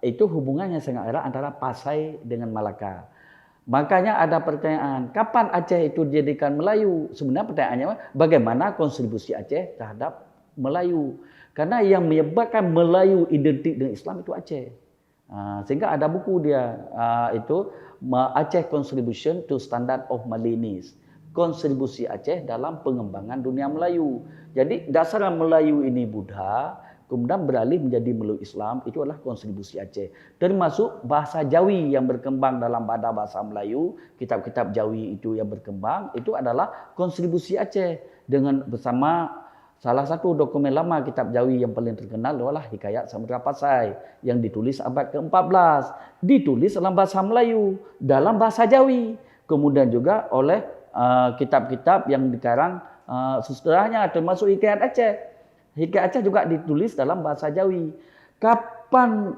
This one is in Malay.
itu hubungannya sangat erat antara Pasai dengan Malaka. Makanya ada pertanyaan, kapan Aceh itu dijadikan Melayu? Sebenarnya pertanyaannya, bagaimana kontribusi Aceh terhadap Melayu? Karena yang menyebabkan Melayu identik dengan Islam itu Aceh. Sehingga ada buku dia, itu Aceh Contribution to Standard of Malinese. Kontribusi Aceh dalam pengembangan dunia Melayu. Jadi dasaran Melayu ini Buddha, kemudian beralih menjadi Melayu Islam, itu adalah kontribusi Aceh. Termasuk bahasa Jawi yang berkembang dalam bahasa Melayu, kitab-kitab Jawi itu yang berkembang, itu adalah kontribusi Aceh. Dengan bersama salah satu dokumen lama kitab Jawi yang paling terkenal adalah Hikayat Samudra Pasai yang ditulis abad ke-14. Ditulis dalam bahasa Melayu, dalam bahasa Jawi. Kemudian juga oleh kitab-kitab yang dikarang susteranya termasuk Hikayat Aceh. Hikayat Aceh juga ditulis dalam bahasa Jawi. Kapan